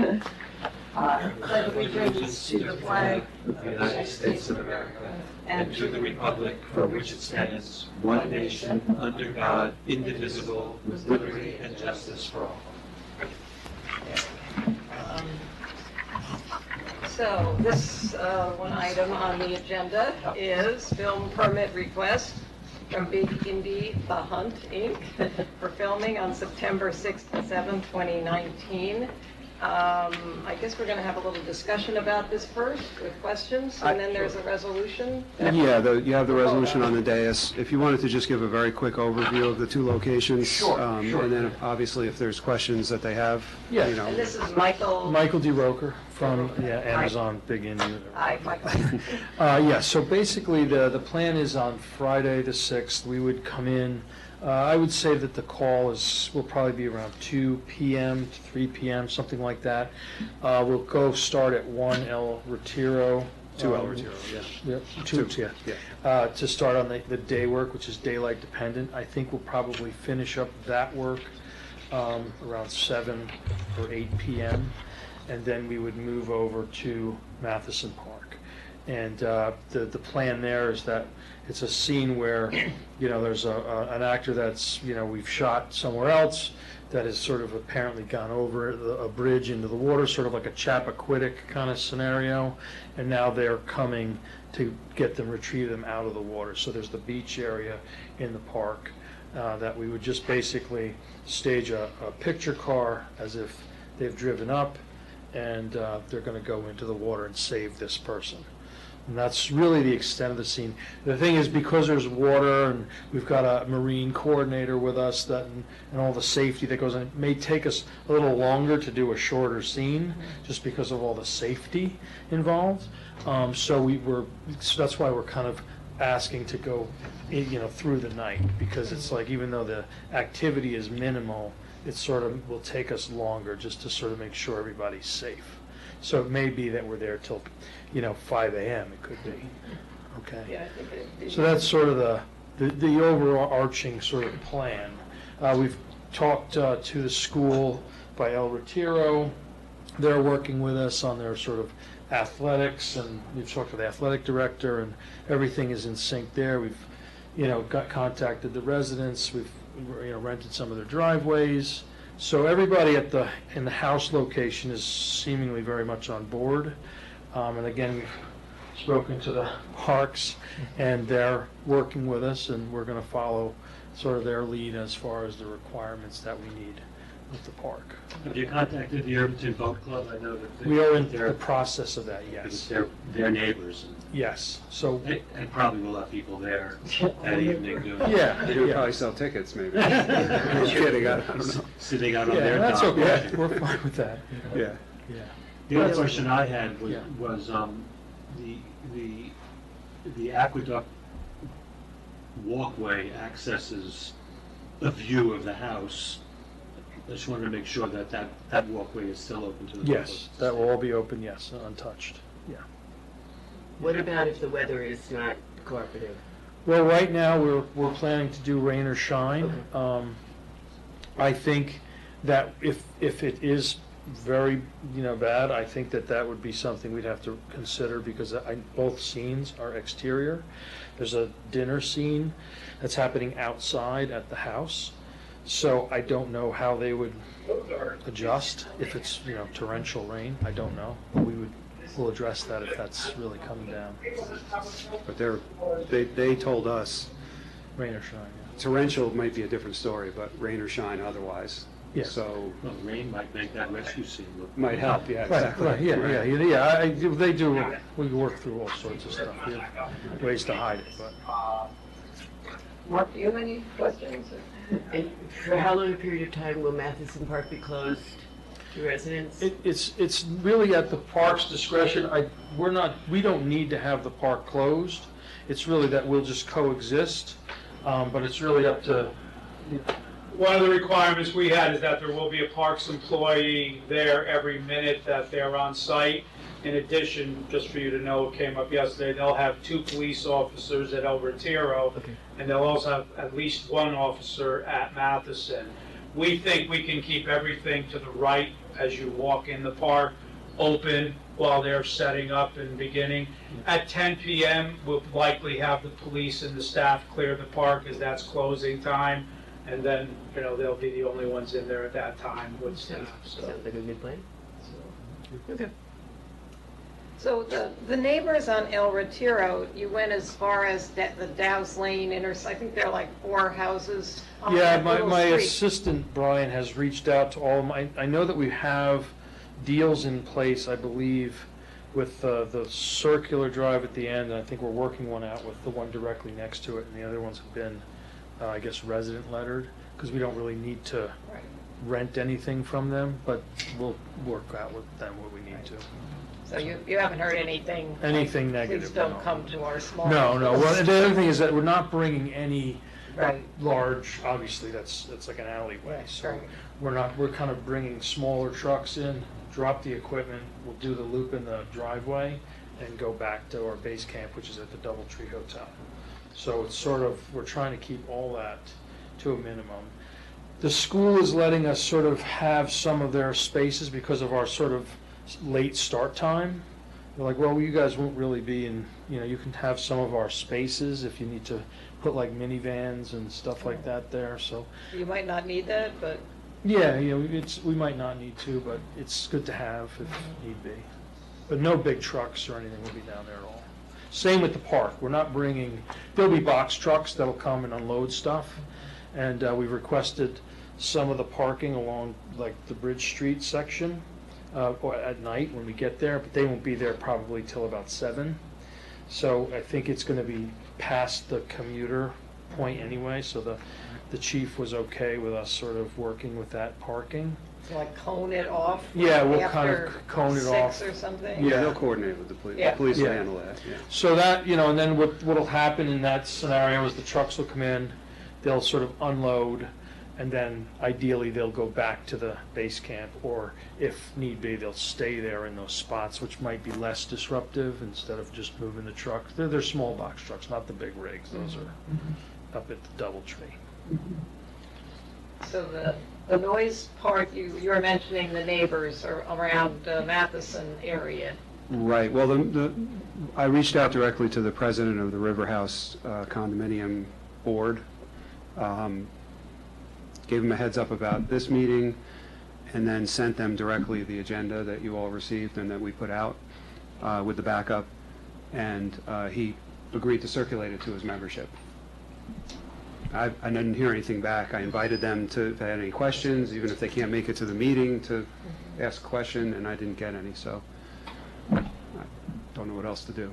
Pledge allegiance to the flag of the United States of America and to the republic for which it stands, one nation, under God, indivisible, with liberty and justice for all. So this one item on the agenda is film permit request from Big Indie The Hunt, Inc. for filming on September 6th and 7th, 2019. I guess we're going to have a little discussion about this first with questions, and then there's a resolution. Yeah, you have the resolution on the dais. If you wanted to just give a very quick overview of the two locations. Sure. And then obviously if there's questions that they have, Yeah. you know. And this is Michael. Michael D. Roker from Amazon Big Indie. Hi, Michael. Yeah, so basically the plan is on Friday the 6th, we would come in. I would say that the call will probably be around 2 p.m. to 3 p.m., something like that. We'll go start at 1 El Retiro. 2 El Retiro, yeah. Yeah, two, yeah. To start on the day work, which is daylight dependent. I think we'll probably finish up that work around 7 or 8 p.m. And then we would move over to Matheson Park. And the plan there is that it's a scene where, you know, there's an actor that's, you know, we've shot somewhere else that has sort of apparently gone over a bridge into the water, sort of like a Chappaquiddick kind of scenario, and now they're coming to get them, retrieve them out of the water. So there's the beach area in the park that we would just basically stage a picture car as if they've driven up, and they're going to go into the water and save this person. And that's really the extent of the scene. The thing is, because there's water and we've got a marine coordinator with us and all the safety that goes in, it may take us a little longer to do a shorter scene just because of all the safety involved. So that's why we're kind of asking to go, you know, through the night, because it's like, even though the activity is minimal, it sort of will take us longer just to sort of make sure everybody's safe. So it may be that we're there till, you know, 5 a.m. It could be. Okay. Yeah, I think it is. So that's sort of the overarching sort of plan. We've talked to the school by El Retiro. They're working with us on their sort of athletics, and we've talked to the athletic director, and everything is in sync there. We've, you know, contacted the residents. We've, you know, rented some of their driveways. So everybody in the house location is seemingly very much on board. And again, we've spoken to the parks, and they're working with us, and we're going to follow sort of their lead as far as the requirements that we need with the park. Have you contacted the Irvington Boat Club? I know that We are in the process of that, yes. They're neighbors. Yes. So And probably will have people there that evening doing it. yeah, They would yeah. probably sell tickets, maybe. I'm kidding, I don't know. Sitting out on Yeah, their that's dock. okay. We're fine with that. Yeah. Yeah. The other question I had Yeah. was the aqueduct walkway accesses a view of the house. I just wanted to make sure that walkway is still open to the public. Yes, that will all be open, yes, untouched, yeah. What about if the weather is not cooperative? Well, right now, we're planning to do rain or shine. I think that if it is very, you know, bad, I think that would be something we'd have to consider, because both scenes are exterior. There's a dinner scene that's happening outside at the house, so I don't know how they would adjust if it's, you know, torrential rain. I don't know. We'll address that if that's really coming down. But they told us Rain or shine, yeah. torrential might be a different story, but rain or shine otherwise. Yeah. So Well, rain might make that rescue scene look. might help, yeah, Right, exactly. right, yeah, Right. they do, we work through all sorts of stuff, we have ways to hide it, but. Mark, do you have any questions? And for how long a period of time will Matheson Park be closed to residents? It's really at the park's discretion. We don't need to have the park closed. It's really that we'll just coexist, but it's really up to, One of the requirements we had is that there will be a parks employee there every minute that they're on site. In addition, just for you to know, it came up yesterday, they'll have 2 police officers at El Retiro, and they'll also have at least 1 officer at Matheson. We think we can keep everything to the right as you walk in the park, open while they're setting up and beginning. At 10 p.m., we'll likely have the police and the staff clear the park as that's closing time. And then, they'll be the only ones in there at that time with staff, so. Sounds like a good plan. Okay. So the neighbors on El Retiro, you went as far as the Dow's Lane I think there are like 4 houses on Yeah, that little my street. assistant, Brian, has reached out to all of my, I know that we have deals in place, I believe, with the circular drive at the end, and I think we're working one out with the one directly next to it, and the other ones have been, I guess, resident lettered, because we don't really need to Right. rent anything from them, but we'll work out with them what we need to. So you haven't heard anything? Anything like, negative, Please don't no. come to our small. No, well, the other thing is that we're not bringing any Right. large, obviously, that's like an alleyway, so Right. we're kind of bringing smaller trucks in, drop the equipment, we'll do the loop in the driveway, and go back to our base camp, which is at the Doubletree Hotel. So it's sort of, we're trying to keep all that to a minimum. The school is letting us sort of have some of their spaces because of our sort of late start time. They're like, well, you guys won't really be in, you can have some of our spaces if you need to put like minivans and stuff like that there, so. You might not need that, but Yeah, we might not need to, but it's good to have if need be. But no big trucks or anything will be down there at all. Same with the park, we're not bringing, there'll be box trucks that'll come and unload stuff. And we've requested some of the parking along like the Bridge Street section or at night when we get there, but they won't be there probably till about 7. So I think it's gonna be past the commuter point anyway, so the chief was okay with us sort of working with that parking. like cone it off. Yeah, we'll kind of after cone it off. 6 or something? Yeah, they'll coordinate with the police. Yeah. The police will Yeah. handle that, yeah. So that, and then what'll happen in that scenario is the trucks will come in, they'll sort of unload, and then ideally they'll go back to the base camp, or if need be, they'll stay there in those spots, which might be less disruptive instead of just moving the trucks. They're small box trucks, not the big rigs. Those are up at the Doubletree. So the noise part, you were mentioning the neighbors around Matheson area. Right, well, I reached out directly to the president of the River House condominium board, gave them a heads up about this meeting, and then sent them directly the agenda that you all received and that we put out with the backup, and he agreed to circulate it to his membership. I didn't hear anything back. I invited them to, if they had any questions, even if they can't make it to the meeting, to ask a question, and I didn't get any, so I don't know what else to do.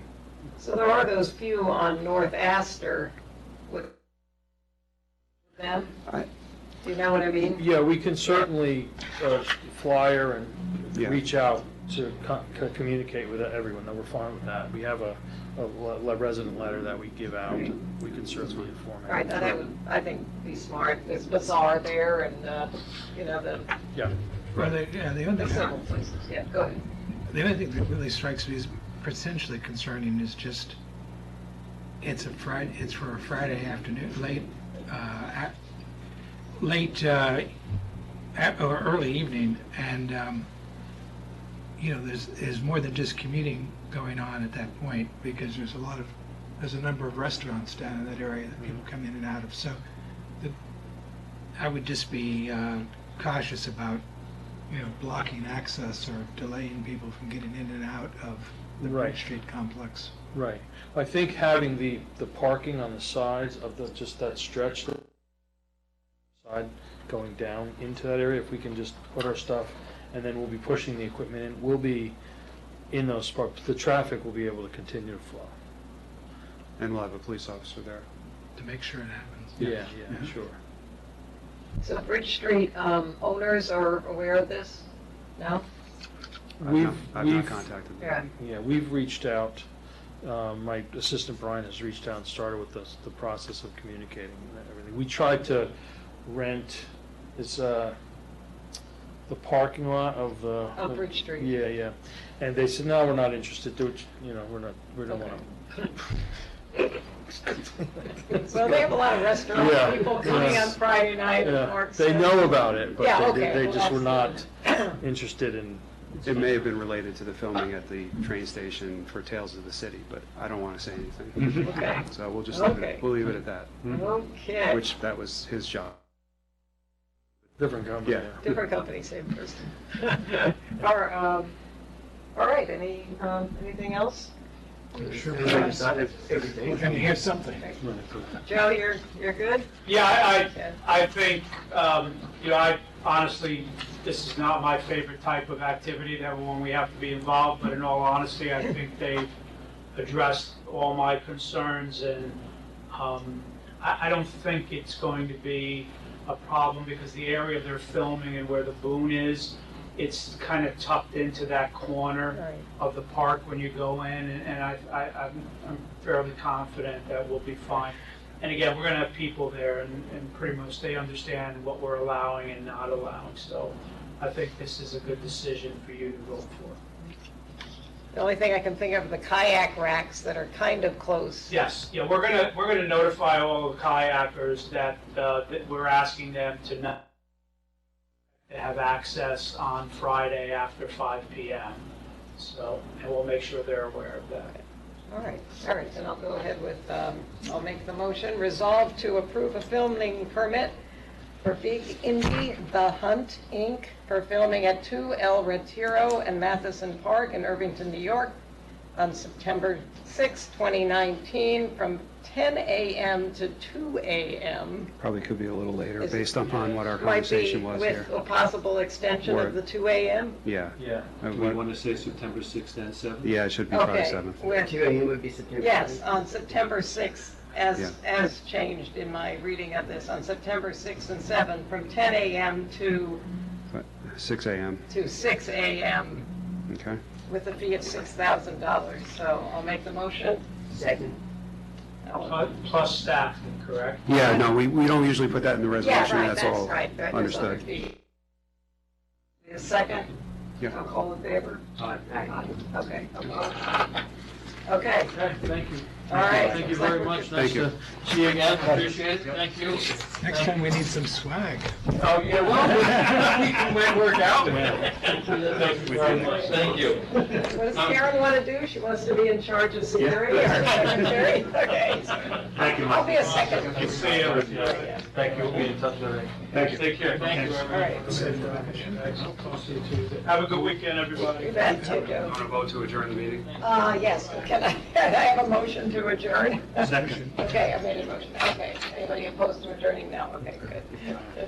So there are those few on North Astor with them? I- Do you know what I mean? Yeah, we can certainly flyer and Yeah. reach out to communicate with everyone, that we're fine with that. We have a resident letter that we give out, and we can certainly inform All right, everyone. that would, I think, be smart. There's Bazaar there and, the Yeah, Well, the only civil thing, places. Yeah, go ahead. the only thing that really strikes me as potentially concerning is just, it's for a Friday afternoon, or early evening, and, there's more than just commuting going on at that point, because there's a number of restaurants down in that area that people come in and out of, so I would just be cautious about, blocking access or delaying people from getting in and out of the Right. Bridge Street complex. right. I think having the parking on the sides of just that stretch, side going down into that area, if we can just put our stuff, and then we'll be pushing the equipment in, we'll be in those spots, the traffic will be able to continue to flow. And we'll have a police officer there. To make sure it happens. Yeah, sure. So Bridge Street owners are aware of this? No? I've not contacted them. Yeah. Yeah, we've reached out, my assistant Brian has reached out and started with the process of communicating and everything. We tried to rent, it's the parking lot of the... Oh, Bridge Street. Yeah, and they said, no, we're not interested, we don't want to... Well, they have a lot of restaurant Yeah, people coming yeah. on Friday night. Yeah, or they so- know about it, but Yeah, they okay, they well, just were that's not interested in. It may have been related to the filming at the train station for Tales of the City, but I don't want to say anything. Okay. So we'll just Okay. we'll leave it at that, Okay. which that was his job. Different company. Yeah. Different company, same person. All right, anything else? Sure. We're going to hear something. Joe, you're good? Yeah, Okay. I think, I honestly, this is not my favorite type of activity, that when we have to be involved, but in all honesty, I think they've addressed all my concerns, and I don't think it's going to be a problem, because the area they're filming and where the boon is, it's kind of tucked into that corner Right. of the park when you go in, and I'm fairly confident that we'll be fine. And again, we're gonna have people there, and pretty much they understand what we're allowing and not allowing, so I think this is a good decision for you to vote for. The only thing I can think of are the kayak racks that are kind of close. Yes, yeah, we're gonna notify all the kayakers that we're asking them to not have access on Friday after 5 p.m. So, and we'll make sure they're aware of that. All right, then I'll go ahead with, I'll make the motion. Resolve to approve a filming permit for Big Indy The Hunt, Inc., for filming at 2 El Retiro and Matheson Park in Irvington, New York, on September 6, 2019, from 10 a.m. to 2 a.m. Probably could be a little later, Is- based upon what our Might be conversation was here. with a possible extension Or- of the 2 a.m.? Yeah. Yeah. Uh, Do we want to say September 6th and 7th? Yeah, it should be probably Okay. 7th. We're- 2 a.m. would be September. Yes, on September 6th, Yeah. as changed in my reading of this, on September 6th and 7th, from 10 a.m. to 6 a.m., 6 a.m. okay? with a fee of $6,000. So I'll make the motion. Second. Plus staffing, correct? Yeah, no, we don't usually put that in the Yeah, resolution, right, that's that's all right. That is other understood. fee. Need a second? Yeah. All in favor? Aye. Okay. Okay. Okay, thank you. All right. Thank you very much. Thank Nice you. to see you again. Appreciate it. Thank you. Next time we need some swag. Oh, yeah, well, it might work out. Thank you very much. Thank you. What does Karen want to do? She wants to be in charge of security or secretary? Okay. Thank you, I'll be a second. See you. Thank you. We'll be in touch with you. Thank you. Take care. Thank you, All everyone. right. Have a good weekend, everybody. You bet, too, Joe. Want to vote to adjourn the meeting? Yes, can I have a motion to adjourn? Second. Okay, I made a motion. Okay, anybody opposed to adjourning now? Okay, good.